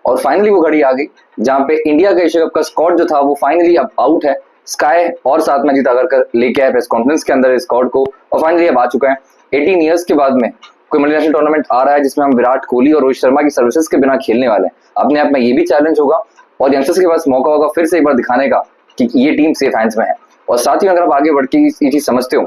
और फाइनली वो घड़ी आ गई जहां पे इंडिया का एशिया कप का स्क्वाड जो था वो फाइनली अब आउट है। स्काई और साथ में अजीत अगरकर लेके आए प्रेस कॉन्फ्रेंस के अंदर स्क्वाड को, और फाइनली अब आ चुका है। 18 ईयर्स के बाद में कोई मल्टीनेशनल टूर्नामेंट आ रहा है जिसमें हम विराट कोहली और रोहित शर्मा की सर्विसेज के बिना खेलने वाले हैं। अपने आप में ये भी चैलेंज होगा और यंगस्टर्स के पास मौका होगा फिर से एक बार दिखाने का कि ये टीम सेफ हैंड्स में है। और साथ ही अगर आप आगे बढ़ के ये चीज समझते हो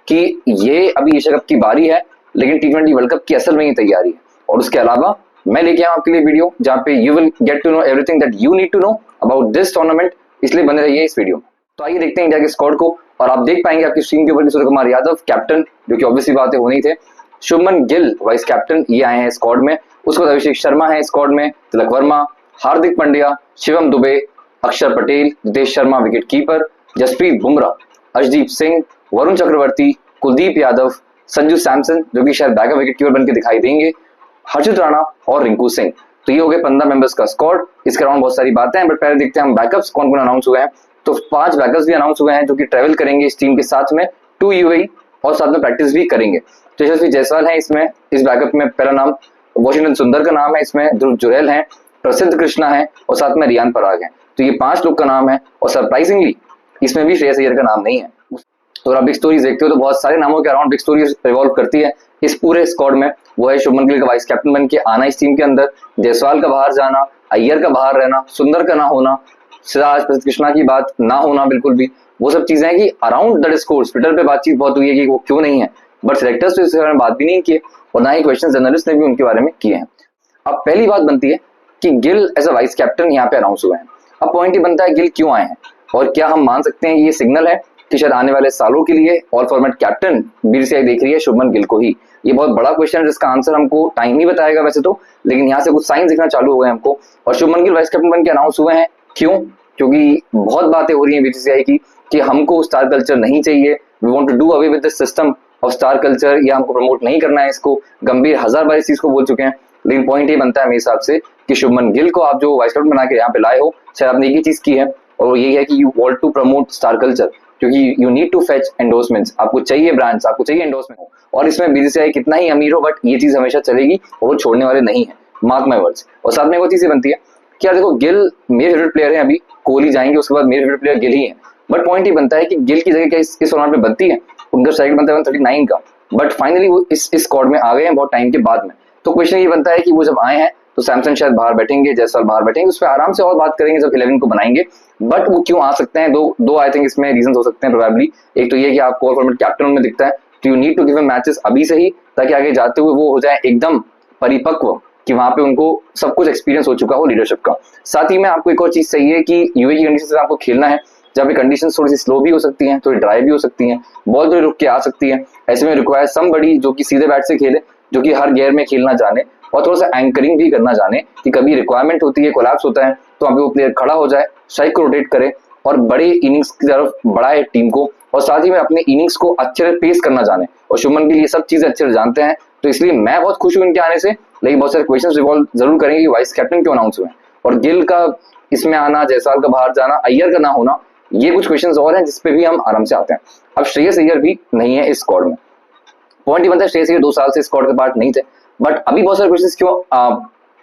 कि ये अभी एशिया कप की बारी है लेकिन T20 वर्ल्ड कप की असल में ही तैयारी है। और उसके अलावा मैं लेके आया आपके लिए वीडियो जहां पे you will get to know everything that you need to know about this tournament, इसलिए बने रहिए इस वीडियो में। तो आइए देखते हैं इंडिया के स्क्वाड को, और आप देख पाएंगे आपकी स्क्रीन के ऊपर सूर्य कुमार यादव कैप्टन, जो कि ऑब्वियसली बात है होने ही थे। शुभमन गिल वाइस कैप्टन, ये आए हैं स्क्वाड में। उसके बाद अभिषेक शर्मा है स्क्वाड में, तिलक वर्मा, हार्दिक पांड्या, शिवम दुबे, अक्षर पटेल, नितेश शर्मा विकेट कीपर, जसप्रीत बुमराह, अर्शदीप सिंह, वरुण चक्रवर्ती, कुलदीप यादव, संजू सैमसन जो कि शायद बैकअप विकेट कीपर बनकर दिखाई देंगे, हर्षित राणा और रिंकू सिंह। तो ये हो गए 15 मेंबर्स का स्क्वाड। इसके अराउंड बहुत सारी बातें हैं, बट पहले देखते हैं हम बैकअप्स कौन कौन अनाउंस हुए हैं। तो 5 बैकअप्स भी अनाउंस हुए हैं जो कि ट्रेवल करेंगे इस टीम के साथ में टू यूएई और साथ में प्रैक्टिस भी करेंगे। तो यशस्वी जायसवाल है इसमें, इस बैकअप में पहला नाम वॉशिंगटन सुंदर का नाम है, इसमें ध्रुव जुरैल है, प्रसिद्ध कृष्णा है और साथ में रियान पराग है। तो ये 5 लोग का नाम है और सरप्राइजिंगली इसमें भी श्रेयस अय्यर का नाम नहीं है। तो आप बिग स्टोरीज देखते हो तो बहुत सारे नामों के अराउंड बिग स्टोरी रिवॉल्व करती है इस पूरे स्क्वाड में। वो है शुभमन गिल का वाइस कैप्टन बन के आना इस टीम के अंदर, जायसवाल का बाहर जाना, अय्यर का बाहर रहना, सुंदर का ना होना, सिराज प्रसिद्ध कृष्णा की बात ना होना बिल्कुल भी, वो सब चीजें हैं कि अराउंड द डिस्कोर्स ट्विटर पे बातचीत बहुत हुई है कि वो क्यों नहीं है, बट सिलेक्टर्स तो इसके बारे में बात भी नहीं किए और ना ही क्वेश्चन जर्नलिस्ट ने भी उनके बारे में किए हैं। अब पहली बात बनती है कि Gill as a vice captain यहाँ पे अनाउंस हुए हैं। अब पॉइंट ही बनता है गिल क्यों आए हैं और क्या हम मान सकते हैं ये सिग्नल है कि शायद आने वाले सालों के लिए ऑल फॉर्मेट कैप्टन बीसीसीआई देख रही है शुभमन गिल को ही। ये बहुत बड़ा क्वेश्चन है जिसका आंसर हमको टाइम ही बताएगा वैसे तो, लेकिन यहाँ से कुछ साइंस दिखना चालू हो गए हमको। और शुभमन गिल वाइस कैप्टन बन के अनाउंस हुए हैं क्यों? क्योंकि बहुत बातें हो रही हैं बीसीसीआई की कि हमको स्टार कल्चर नहीं चाहिए, we want to do away with the system of star culture, या हमको प्रमोट नहीं करना है इसको। गंभीर 1000 बार इस चीज को बोल चुके हैं, लेकिन पॉइंट ये बनता है मेरे हिसाब से कि शुभमन गिल को आप जो वाइस कैप्टन बना के यहाँ पे लाए हो, शायद आपने एक ही चीज की है और यही है कि you want to promote star culture, क्योंकि you need to fetch endorsements, आपको चाहिए ब्रांड्स, आपको चाहिए एंडोर्समेंट। और इसमें बीसीसीआई कितना ही अमीर हो बट ये चीज हमेशा चलेगी और वो छोड़ने वाले नहीं है, मार्क माय वर्ड्स। और साथ में वो चीज बनती है कि यार देखो गिल मेरे फेवरेट प्लेयर है, अभी कोहली जाएंगे उसके बाद मेरे फेवरेट प्लेयर गिल ही है, बट पॉइंट ही बनता है कि गिल की जगह क्या इस टूर्नामेंट में बनती है? उनका स्ट्राइक बनता है 139 का, बट फाइनली वो इस स्क्वाड में आ गए हैं बहुत टाइम के बाद में। तो क्वेश्चन ये बनता है कि वो जब आए हैं तो सैमसन शायद बाहर बैठेंगे, जायसवाल बाहर बैठेंगे, उस पर आराम से और बात करेंगे जब 11 को बनाएंगे। बट वो क्यों आ सकते हैं, दो आई थिंक इसमें रीजन हो सकते हैं प्रोबेबली। एक तो ये कि आपको फॉर्मेट कैप्टन में दिखता है तो you need to give matches अभी से ही, ताकि आगे जाते हुए वो हो जाए एकदम परिपक्व कि वहां पे उनको सब कुछ एक्सपीरियंस हो चुका हो लीडरशिप का। साथ ही में आपको एक और चीज चाहिए कि यूए की कंडीशन से आपको खेलना है जहाँ पे कंडीशन थोड़ी सी स्लो भी हो सकती हैं, थोड़ी ड्राई भी हो सकती हैं, बॉल थोड़ी रुक के आ सकती है। ऐसे में रिक्वायर समबडी जो कि सीधे बैट से खेले, जो कि हर गेयर में खेलना जाने और थोड़ा सा एंकरिंग भी करना जाने कि कभी रिक्वायरमेंट होती है, कोलैप्स होता है तो वहाँ पे वो प्लेयर खड़ा हो जाए, स्ट्राइक को रोटेट करे और बड़े इनिंग्स की तरफ बढ़ाए टीम को, और साथ ही में अपने इनिंग्स को अच्छे से पेस करना जाने। और शुभमन गिल ये सब चीजें अच्छे से जानते हैं, तो इसलिए मैं बहुत खुश हूँ इनके आने से। लेकिन बहुत सारे क्वेश्चन रिवॉल्व जरूर करेंगे कि वाइस कैप्टन क्यों अनाउंस हुए और गिल का इसमें आना, जायसवाल का बाहर जाना, अय्यर का ना होना, ये कुछ क्वेश्चन और हैं जिसपे भी हम आराम से आते हैं। अब श्रेयस अय्यर भी नहीं है इस स्क्वाड में। पॉइंट ये बनता है श्रेयस अय्यर 2 साल से स्क्वाड के पार्ट नहीं थे, बट अभी बहुत सारे क्वेश्चन क्यों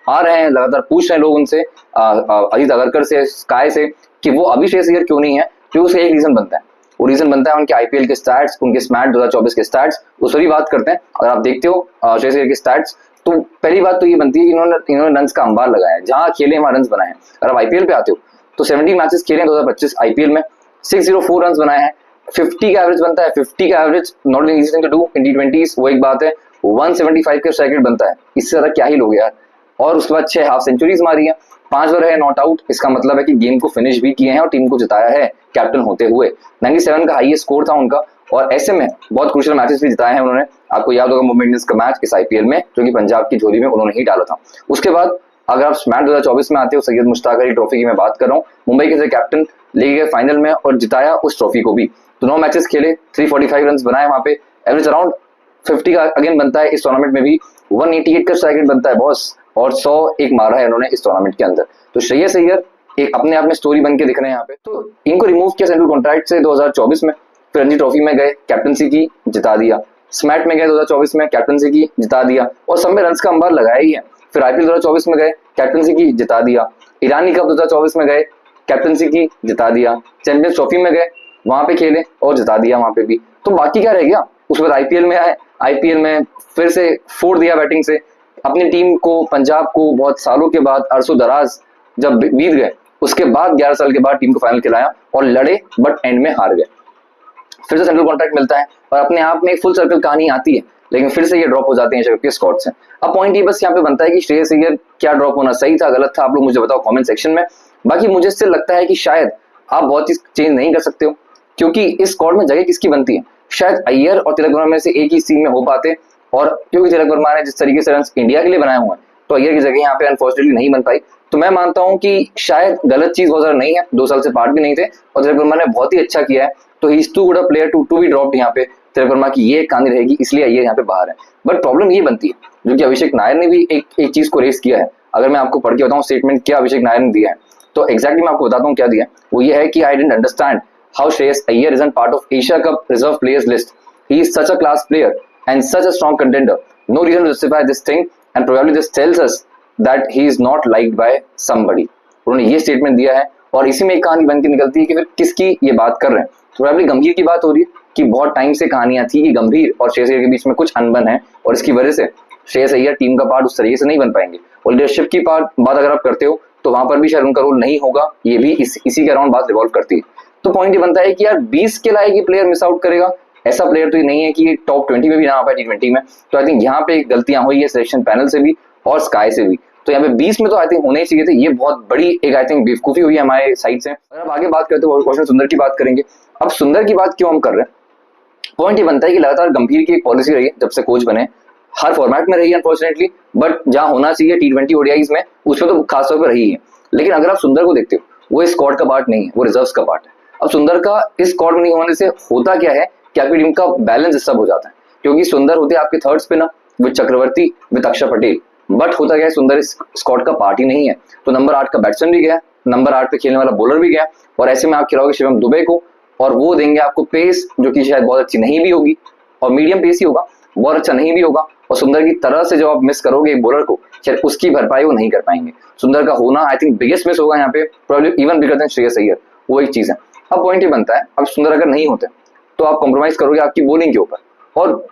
आ रहे हैं, लगातार पूछ रहे हैं लोग उनसे, अजीत अगरकर से, स्काई से, कि वो अभी श्रेयस अय्यर क्यों नहीं है। तो उसका एक रीजन बनता है, वो रीजन बनता है उनके आईपीएल के स्टैट्स, उनके स्मैट 2024 के स्टैट्स, उस पर भी बात करते हैं। अगर आप देखते हो श्रेयस अय्यर के स्टैट्स, तो पहली बात तो ये बनती है कि इन्होंने रन्स का अंबार लगाया है, जहां खेले वहां रन्स बनाए हैं। अगर आप आईपीएल पे आते हो तो 70 मैचेस खेले 2025 आईपीएल में, 604 रन्स बनाए हैं, 50 का एवरेज बनता है। 50 का average not an easy thing to do in T20s, वो एक बात है। 175 का स्ट्राइक रेट बनता है, इससे ज्यादा क्या ही लोगे यार। और उसके बाद 6 हाफ सेंचुरीज मारी है, 5 बार है नॉट आउट, इसका मतलब है कि गेम को फिनिश भी किए हैं और टीम को जिताया है कैप्टन होते हुए। 97 का हाईएस्ट स्कोर था उनका, और ऐसे में बहुत क्रूशियल मैचेस भी जिताए हैं उन्होंने। आपको याद होगा मुंबई इंडियंस का मैच इस आईपीएल में, जो कि पंजाब की झोली में उन्होंने ही डाला था। उसके बाद अगर आप स्मैट 2024 में आते हो, सैयद मुश्ताक अली ट्रॉफी की मैं बात कर रहा हूँ, मुंबई के कैप्टन ले गए फाइनल में और जिताया उस ट्रॉफी को भी। तो 9 मैचेस खेले, 345 रन बनाए, वहां पे एवरेज अराउंड 50 का अगेन बनता है। इस टूर्नामेंट में भी 188 का स्ट्राइक रेट बनता है बॉस, और 100 एक मारा है उन्होंने इस टूर्नामेंट के अंदर। तो श्रेयस अय्यर एक अपने आप में स्टोरी बन के दिख रहे हैं यहाँ पे। तो इनको रिमूव किया सेंट्रल कॉन्ट्रैक्ट से 2024 में, फिर रणजी ट्रॉफी में गए, कैप्टनसी की, जिता दिया। स्मैट में गए 2024 में, कैप्टनसी की, जिता दिया, और सब में रन्स का अंबार लगाया ही है। फिर आईपीएल 2024 में गए, कैप्टनसी की, जिता दिया। ईरानी कप 2024 में गए, कैप्टनसी की, जिता दिया। चैंपियंस ट्रॉफी में गए, वहां पे खेले और जिता दिया वहां पे भी। तो बाकी क्या रह गया? उसके बाद आईपीएल में आए, आईपीएल में फिर से फोड़ दिया बैटिंग से अपनी टीम को, पंजाब को। बहुत सालों के बाद, अरसों दराज जब बीत गए, उसके बाद 11 साल के बाद टीम को फाइनल खिलाया और लड़े, बट एंड में हार गए। फिर से सेंट्रल कॉन्ट्रैक्ट मिलता है और अपने आप में एक फुल सर्कल कहानी आती है, लेकिन फिर से ये ड्रॉप हो जाते हैं शतक के स्क्वाड से। अब पॉइंट ये बस यहाँ पे बनता है कि श्रेयस अय्यर क्या ड्रॉप होना सही था, गलत था? आप लोग मुझे बताओ कमेंट सेक्शन में। बाकी मुझे इससे लगता है कि शायद आप बहुत चीज चेंज नहीं कर सकते हो, क्योंकि इस स्क्वाड में जगह किसकी बनती है? शायद अय्यर और तिलक वर्मा में से एक ही टीम में हो पाते, और क्योंकि तिलक वर्मा ने जिस तरीके से रन इंडिया के लिए बनाए हुए हैं, तो अय्यर की जगह यहाँ पे अनफॉर्चुनेटली नहीं बन पाई। तो मैं मानता हूँ कि शायद गलत चीज बहुत ज्यादा नहीं है, 2 साल से पार्ट भी नहीं थे और तिलक वर्मा ने बहुत ही अच्छा किया है। तो he is too good a player to be dropped यहाँ पे। तिलक वर्मा की ये कहानी रहेगी, इसलिए अय्यर यहाँ पे बाहर है। बट प्रॉब्लम ये बनती है, जो कि अभिषेक नायर ने भी एक चीज को रेस किया है। अगर मैं आपको पढ़ के बताऊँ स्टेटमेंट क्या अभिषेक नायर ने दिया है, तो एग्जैक्टली मैं आपको बताता हूँ क्या दिया है। वो ये है कि I didn't understand how Shreyas Iyer isn't part of Asia cup reserve players list. He is such a class player and such a strong contender. No reason to justify this thing, and probably this tells us that he is not liked by somebody. उन्होंने ये statement दिया है और इसी में एक कहानी बन के निकलती है कि फिर किसकी ये बात कर रहे हैं। तो प्रोबेबली गंभीर की बात हो रही है कि बहुत टाइम से कहानियां थी कि गंभीर और श्रेयस अय्यर के बीच में कुछ अनबन है और इसकी वजह से श्रेयस अय्यर टीम का पार्ट उस तरीके से नहीं बन पाएंगे। और लीडरशिप की बात अगर आप करते हो तो वहां पर भी शायद उनका रोल नहीं होगा, ये भी इसी के अराउंड बात रिवॉल्व करती है। तो पॉइंट ये बनता है कि यार 20 के लायक ये प्लेयर मिस आउट करेगा, ऐसा प्लेयर तो ये नहीं है कि टॉप 20 में भी ना आ पाए T20 में। तो आई थिंक यहाँ पे गलतियां हुई है सिलेक्शन पैनल से भी और स्काई से भी। तो यहाँ पे 20 में तो आई थिंक होने ही चाहिए थे। ये बहुत बड़ी एक आई थिंक बेवकूफी हुई है हमारे साइड से। अगर अब आगे बात करते हो क्वेश्चन सुंदर की बात करेंगे। अब सुंदर की बात क्यों हम कर रहे हैं? पॉइंट ये बनता है कि लगातार गंभीर की एक पॉलिसी रही है जब से कोच बने, हर फॉर्मेट में रही है अनफॉर्चुनेटली, बट जहां होना चाहिए T20 ODIs में उसमें तो खासतौर पर रही है। लेकिन अगर आप सुंदर को देखते हो, वो इस स्क्वाड का पार्ट नहीं है, वो रिजर्व्स का पार्ट है। अब सुंदर का इस स्क्वाड में नहीं होने से होता क्या है कि आपकी टीम का बैलेंस डिस्टर्ब हो जाता है, क्योंकि सुंदर होते हैं आपके third spinner with Chakravarthy with Axar Patel. But होता क्या है, सुंदर इस स्क्वाड का पार्ट ही नहीं है। तो नंबर 8 का बैट्समैन भी गया, नंबर 8 पे खेलने वाला बॉलर भी गया, और ऐसे में आप खिलाओगे शिवम दुबे को और वो देंगे आपको पेस जो कि शायद बहुत अच्छी नहीं भी होगी और मीडियम पेस ही होगा, बहुत अच्छा नहीं भी होगा। और सुंदर की तरह से जो आप मिस करोगे एक बॉलर को, शायद उसकी भरपाई वो नहीं कर पाएंगे। सुंदर का होना आई थिंक बिगेस्ट मिस होगा यहाँ पे, probably even bigger than Shreyas Iyer. वो एक चीज है। अब पॉइंट ये बनता है, अब सुंदर अगर नहीं होते तो आप कॉम्प्रोमाइज करोगे आपकी बॉलिंग के ऊपर, और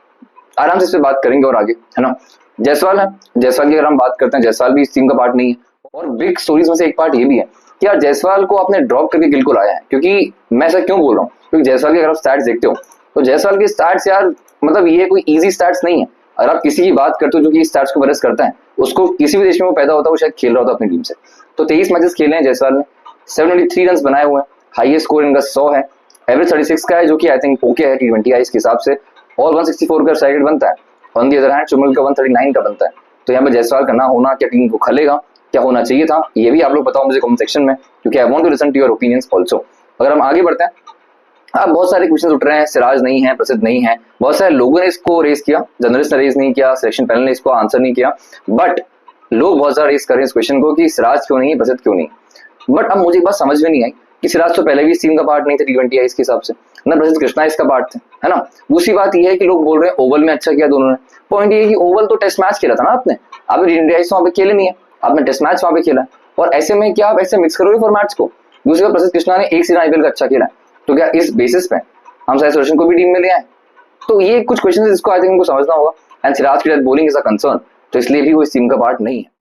आराम से इस पे बात करेंगे और आगे, है ना। जायसवाल है, जायसवाल की अगर हम बात करते हैं, जायसवाल भी इस टीम का पार्ट नहीं है। और बिग स्टोरीज में से एक पार्ट ये भी है कि यार जायसवाल को आपने ड्रॉप करके गिल को लाया है। क्योंकि मैं ऐसा क्यों बोल रहा हूँ, क्योंकि जायसवाल के अगर आप स्टैट्स देखते हो तो जायसवाल के स्टैट्स यार मतलब ये कोई इजी स्टैट्स नहीं है। अगर आप किसी की बात करते हो जो कि स्टैट्स को बरस करता है, उसको किसी भी देश में वो पैदा होता है, वो शायद खेल रहा होता अपनी टीम से। तो 23 मैचेस खेले हैं जायसवाल ने, 793 रन बनाए हुए हैं, हाईएस्ट स्कोर इनका 100 है, एवरेज 36 का है जो कि आई थिंक ओके है T20 के हिसाब से, और 164 का स्ट्राइक रेट बनता है। ऑन दी अदर हैंड शुमल का 139 का बनता है। तो यहाँ पे जायसवाल का ना होना क्या टीम को खलेगा, क्या होना चाहिए था, ये भी आप लोग बताओ मुझे कमेंट सेक्शन में, क्योंकि I want to listen to your opinions also. अगर हम आगे बढ़ते हैं, अब बहुत सारे क्वेश्चन उठ रहे हैं, सिराज नहीं है, प्रसिद्ध नहीं है, बहुत सारे लोगों ने इसको रेस किया, जर्नलिस्ट ने रेस नहीं किया, सिलेक्शन पैनल ने इसको आंसर नहीं किया, बट लोग बहुत सारा रेस कर रहे हैं इस क्वेश्चन को कि सिराज क्यों नहीं है, प्रसिद्ध क्यों नहीं। बट अब मुझे एक बात समझ में नहीं आई कि सिराज तो पहले भी इस टीम का पार्ट नहीं था T20 के हिसाब से ना, प्रसिद्ध कृष्णा इसका पार्ट थे, है ना। दूसरी बात यह है कि लोग बोल रहे हैं ओवल में अच्छा किया दोनों ने। पॉइंट ये है कि ओवल तो टेस्ट मैच खेला था ना आपने T20 वहां पे खेले नहीं है, आपने टेस्ट मैच वहां पे खेला, और ऐसे में क्या आप ऐसे मिक्स करोगे फॉर्मेट्स को। दूसरी बात, प्रसिद्ध कृष्णा ने एक सीजन IPL का अच्छा खेला है, तो क्या इस बेसिस पे हम साई सुदर्शन को भी टीम में ले आए? तो ये कुछ क्वेश्चन जिसको आई थिंक इनको समझना होगा। एंड सिराज की बोलिंग इज अ कंसर्न, तो इसलिए भी वो इस टीम का पार्ट नहीं है।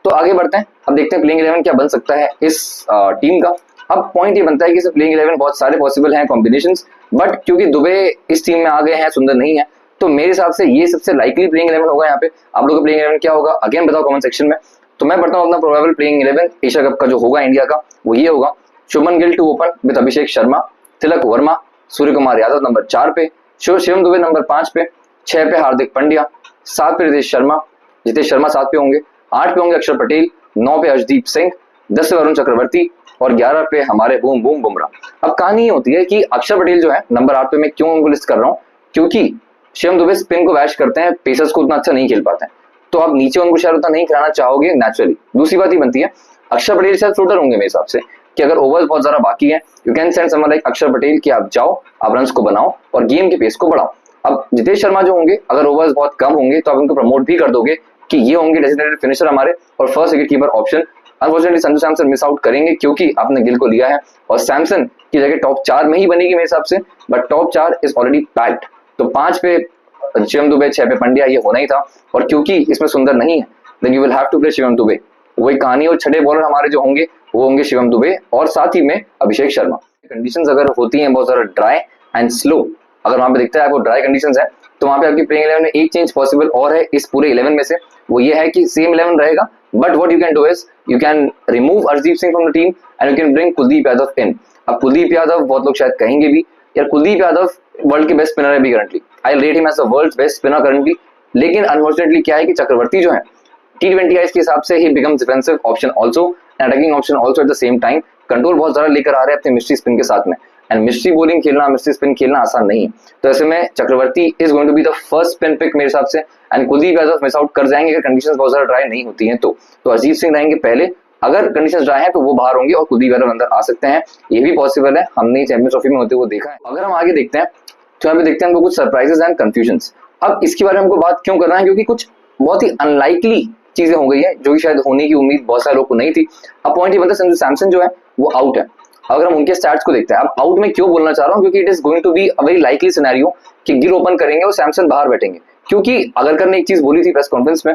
तो आगे बढ़ते हैं, अब देखते हैं प्लेइंग 11 क्या बन सकता है इस टीम का। अब पॉइंट ये बनता है कि प्लेइंग 11 बहुत सारे पॉसिबल हैं कॉम्बिनेशंस, बट क्योंकि दुबे इस टीम में आ गए हैं, सुंदर नहीं है, तो मेरे हिसाब से ये सबसे लाइकली प्लेइंग 11 होगा यहाँ पे। आप लोगों का प्लेइंग 11 क्या होगा अगेन बताओ कमेंट सेक्शन में। तो मैं बढ़ता हूँ अपना प्रोबेबल प्लेइंग 11 एशिया कप का जो होगा इंडिया का, वो ये होगा। Shubman Gill to open with Abhishek Sharma, Tilak Varma, Surya Kumar Yadav number 4 पे, शिवम दुबे नंबर 5 पे, 6 पे हार्दिक पांड्या, 7 पे रितेश शर्मा 7 पे होंगे, 8 पे होंगे अक्षर पटेल, 9 पे अर्शदीप सिंह, 10 पे वरुण चक्रवर्ती और 11 पे हमारे बूम बूम बुमराह। अब कहानी ये होती है कि अक्षर पटेल जो है नंबर 8 पे, मैं क्यों उनको लिस्ट कर रहा हूँ, क्योंकि शिवम दुबे स्पिन को बैश करते हैं, पेसर्स को उतना अच्छा नहीं खेल पाते हैं, तो आप नीचे उनको शायद उतना नहीं खिलाना चाहोगे नेचुरली। दूसरी बात ये बनती है, अक्षर पटेल शायद फ्लोटर होंगे मेरे हिसाब से, कि अगर ओवर्स बहुत ज्यादा बाकी है, you can send someone like अक्षर पटेल कि आप जाओ, आप रन्स को बनाओ और गेम के पेस को बढ़ाओ। अब जितेश शर्मा जो होंगे, अगर ओवर्स बहुत कम होंगे तो आप उनको प्रमोट भी कर दोगे कि ये होंगे डेजिग्नेटेड फिनिशर हमारे और first wicket keeper option. Unfortunately Sanju Samson miss out करेंगे क्योंकि आपने गिल को लिया है और सैमसन की जगह टॉप 4 में ही बनेगी मेरे हिसाब से, but top 4 is already packed. तो 5 पे शिवम दुबे, 6 पे पंड्या, ये होना ही था। और क्योंकि इसमें सुंदर नहीं है then you will have to play Shivam Dube, वही कहानी। और छठे बॉलर हमारे जो होंगे वो होंगे शिवम दुबे और साथ ही में अभिषेक शर्मा। कंडीशंस अगर होती हैं बहुत ज्यादा ड्राई एंड स्लो, अगर वहां पे दिखता है आपको ड्राई कंडीशंस है, तो वहां पे आपकी प्लेइंग 11 में एक चेंज पॉसिबल और है इस पूरे 11 में से, वो ये है कि सेम 11 रहेगा, but what you can do is you can remove Arshdeep Singh from the team and you can bring Kuldeep Yadav in. अब कुलदीप यादव बहुत लोग शायद कहेंगे भी यार कुलदीप यादव वर्ल्ड के बेस्ट स्पिनर है भी currently, I rate him as the world's best spinner currently, लेकिन अनफॉर्चुनेटली क्या है कि चक्रवर्ती जो है T20 आईज के हिसाब से ही becomes defensive option also and attacking option also at the same time. Control बहुत ज्यादा लेकर आ रहे हैं अपने मिस्ट्री स्पिन के साथ में, एंड मिस्ट्री बॉलिंग खेलना, मिस्ट्री स्पिन खेलना आसान नहीं है। तो ऐसे में Chakravarthy is going to be the first spin pick मेरे हिसाब से, and Kuldeep Yadav miss out कर जाएंगे अगर कंडीशंस बहुत ज्यादा ड्राई नहीं होती हैं तो अर्शदीप सिंह रहेंगे पहले, अगर कंडीशंस ड्राई हैं तो वो बाहर होंगे और कुलदीप यादव अंदर आ सकते हैं, ये भी पॉसिबल है, हमने चैंपियंस ट्रॉफी में होते हुए देखा है। अगर हम आगे देखते हैं तो यहाँ पे देखते हैं हमको कुछ सरप्राइजेस एंड कंफ्यूजन्स। अब इसके बारे में हमको बात क्यों करना है, क्योंकि कुछ बहुत ही अनलाइकली चीजें हो गई है जो कि शायद होने की उम्मीद बहुत सारे लोग को नहीं थी। अब पॉइंट ये बनता है संजू सैमसन जो है वो आउट है। अगर हम उनके स्टैट्स को देखते हैं, अब आउट में क्यों बोलना चाह रहा हूँ, क्योंकि it is going to be a very likely scenario कि गिल ओपन करेंगे और सैमसन बाहर बैठेंगे, क्योंकि अगर करने एक चीज बोली थी प्रेस कॉन्फ्रेंस में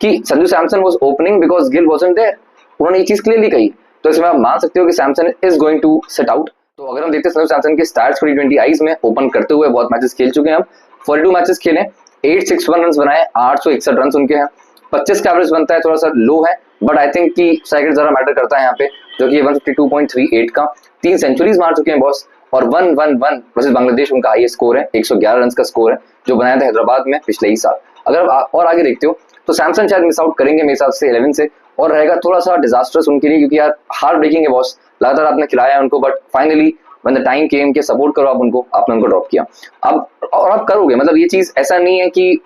कि Sanju Samson was opening because Gill wasn't there, उन्होंने ये चीज क्लियरली कही, तो इसमें आप मान सकते हो कि Samson is going to set out. तो अगर हम देखते हैं संजू सैमसन के स्टैट्स for T20 आईज में ओपन करते हुए, बहुत मैचेस खेल चुके हैं, अब 42 मैचेस खेले, 861 रन बनाए, 861 रन उनके हैं, 25 का एवरेज बनता है, थोड़ा सा लो है, बट आई थिंक कि स्ट्राइक रेट जरा मैटर करता है यहाँ पे, जो कि 152.38 का, 3 सेंचुरीज मार चुके हैं बॉस, और 111 वर्सेस बांग्लादेश उनका हाईएस्ट स्कोर है, 111 रन का स्कोर है जो बनाया था हैदराबाद में पिछले ही साल। अगर आप और आगे देखते हो तो सैमसन शायद मिस आउट करेंगे मेरे हिसाब से 11 से, और रहेगा थोड़ा सा डिजास्टर्स उनके लिए, क्योंकि यार हार्ट ब्रेकिंग है बॉस, लगातार आपने खिलाया है उनको, but finally when the time came के सपोर्ट करो आप उनको, आपने उनको ड्रॉप किया। अब और आप करोगे, मतलब ये चीज ऐसा नहीं है कि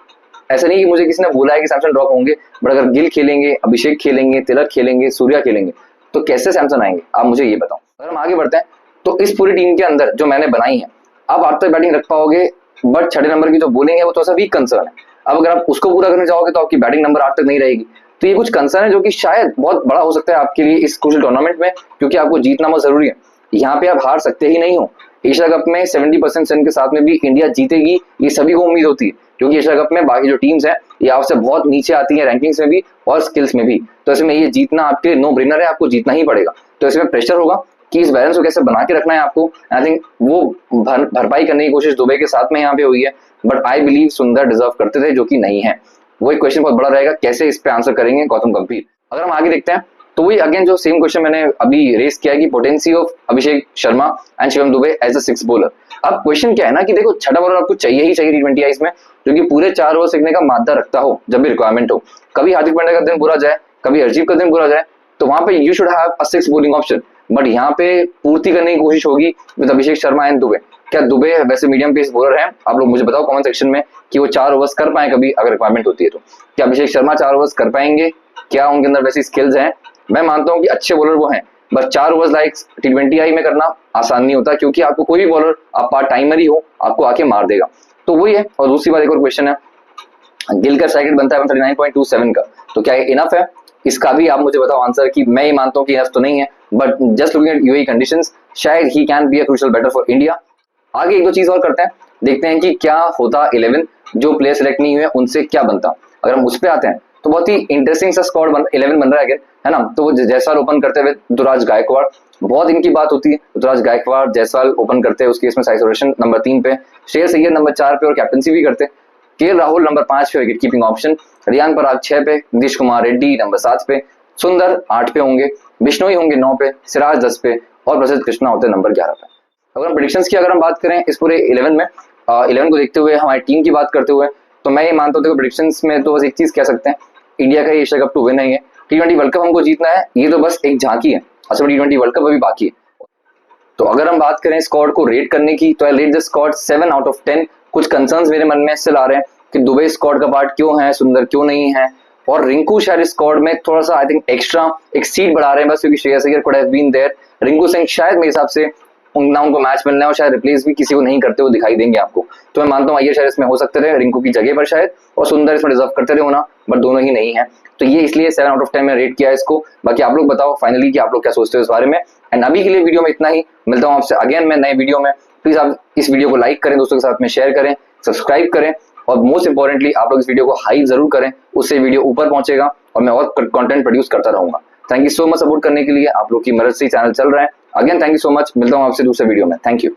मुझे किसी ने बोला है कि सैमसन ड्रॉप होंगे, बट अगर गिल खेलेंगे, अभिषेक खेलेंगे, तिलक खेलेंगे, सूर्या खेलेंगे, तो कैसे सैमसन आएंगे आप मुझे ये बताओ। अगर हम आगे बढ़ते हैं तो इस पूरी टीम के अंदर जो मैंने बनाई है, आप आठ तक बैटिंग रख पाओगे, बट छठे नंबर की जो बॉलिंग है वो थोड़ा सा वीक कंसर्न है। अब अगर आप उसको पूरा करने जाओगे तो आपकी बैटिंग नंबर 8 तक नहीं रहेगी, तो ये कुछ कंसर्न है जो कि शायद बहुत बड़ा हो सकता है आपके लिए इस क्रूशियल टूर्नामेंट में, क्योंकि आपको जीतना बहुत जरूरी है। यहाँ पे आप हार सकते ही नहीं हो। एशिया कप में 70% चंद के साथ में भी इंडिया जीतेगी, ये सभी को उम्मीद होती है, क्योंकि एशिया कप में बाकी जो टीम्स हैं ये आपसे बहुत नीचे आती हैं रैंकिंग्स में भी और स्किल्स में भी, तो इसमें ये जीतना आपके नो ब्रेनर है, आपको जीतना ही पड़ेगा। तो इसमें प्रेशर होगा कि इस बैलेंस को कैसे बना के रखना है आपको। आई थिंक वो भरपाई करने की कोशिश दुबई के साथ में यहाँ पे हुई है, बट आई बिलीव सुंदर डिजर्व करते थे, जो कि नहीं है। वो एक क्वेश्चन बहुत बड़ा रहेगा, कैसे इस पे आंसर करेंगे गौतम गंभीर। अगर हम आगे देखते हैं तो वही अगेन जो सेम क्वेश्चन मैंने अभी रेस किया कि potency of Abhishek Sharma and Shivam Dube as a 6 bowler. अब क्वेश्चन क्या है ना कि देखो छठा बॉलर आपको चाहिए ही चाहिए T20 आईज में, क्योंकि पूरे 4 ओवर सीखने का मादा रखता हो जब भी रिक्वायरमेंट हो। कभी हार्दिक पांड्या का दिन बुरा जाए, कभी हरजीत का दिन बुरा जाए, तो वहां पे you should have a 6 bowling option, but यहाँ पे पूर्ति करने की कोशिश होगी विद अभिषेक शर्मा एंड दुबे। क्या दुबे वैसे मीडियम पेस बॉलर है? आप लोग मुझे बताओ कमेंट सेक्शन में कि वो 4 ओवर्स कर पाए कभी अगर रिक्वायरमेंट होती है तो। क्या अभिषेक शर्मा 4 ओवर्स कर पाएंगे? क्या उनके अंदर वैसी स्किल्स हैं? मैं मानता हूँ कि अच्छे बॉलर वो हैं, बस 4 ओवर्स लाइक T20 आई में करना आसान नहीं होता, क्योंकि आपको कोई भी बॉलर, आप पार्ट टाइमर ही हो, आपको आके मार देगा। तो वही है। और दूसरी बात, एक और क्वेश्चन है, गिल का स्ट्राइक रेट बनता है 139.27 का, तो क्या ये इनफ है? इसका भी आप मुझे बताओ आंसर, कि मैं ये मानता हूँ कि इनफ तो नहीं है, but just looking at UAE conditions शायद he can be a crucial batter for India. आगे एक दो चीज और करते हैं, देखते हैं कि क्या होता 11 जो प्लेयर सेलेक्ट नहीं हुए उनसे क्या बनता। अगर हम उस पर आते हैं तो बहुत ही इंटरेस्टिंग सा स्क्वाड 11 बन रहा है है ना। तो वो जायसवाल ओपन करते हुए ऋतुराज गायकवाड़, बहुत इनकी बात होती है, ऋतुराज गायकवाड़ जायसवाल ओपन करते हैं, उसके इसमें साई सुदर्शन नंबर 3 पे, श्रेयस अय्यर नंबर 4 पे और कैप्टनसी भी करते, के राहुल नंबर 5 पे wicket keeping option, Riyan Parag 6 पे, नीतीश कुमार रेड्डी नंबर 7 पे, सुंदर 8 पे होंगे, बिश्नोई होंगे 9 पे, सिराज 10 पे और प्रसिद्ध कृष्णा होते नंबर 11 पे। अगर प्रेडिक्शंस की अगर हम बात करें इस पूरे 11 में, 11 को देखते हुए हमारी टीम की बात करते हुए, तो मैं ये मानता हूँ प्रेडिक्शंस में तो बस एक चीज कह सकते हैं, इंडिया का एशिया कप टू विन है, T20 वर्ल्ड कप हमको जीतना है, ये तो बस एक झांकी है, असल में T20 वर्ल्ड कप अभी बाकी है। तो अगर हम बात करें स्क्वाड को रेट करने की, तो आई rate the squad 7 out of 10। कुछ कंसर्न्स मेरे मन में इससे आ रहे हैं कि दुबई स्क्वाड का पार्ट क्यों है, सुंदर क्यों नहीं है, और रिंकू शायद स्क्वाड में थोड़ा सा आई थिंक एक्स्ट्रा एक सीट बढ़ा रहे हैं बस, क्योंकि Shreyas Iyer could have been there. Rinku Singh शायद मेरे हिसाब से ना उनको मैच मिलना है और शायद रिप्लेस भी किसी को नहीं करते हुए दिखाई देंगे आपको। तो मैं मानता हूँ अय्यर शायद इसमें हो सकते थे रिंकू की जगह पर शायद, और सुंदर इसमें डिजर्व करते रहे होना, बट दोनों ही नहीं है। तो ये इसलिए 7 आउट ऑफ 10 में रेट किया है इसको। बाकी आप लोग बताओ फाइनली कि आप लोग क्या सोचते हो इस बारे में। एंड अभी के लिए वीडियो में इतना ही, मिलता हूँ आपसे अगेन मैं नए वीडियो में। प्लीज आप इस वीडियो को लाइक करें, दोस्तों के साथ में शेयर करें, सब्सक्राइब करें, और मोस्ट इंपॉर्टेंटली आप लोग इस वीडियो को हाइप जरूर करें, उससे वीडियो ऊपर पहुंचेगा और मैं और कंटेंट प्रोड्यूस करता रहूंगा। Thank you so much support करने के लिए, आप लोग की मदद से चैनल चल रहा है। Again thank you so much, मिलता हूं आपसे दूसरे वीडियो में। Thank you.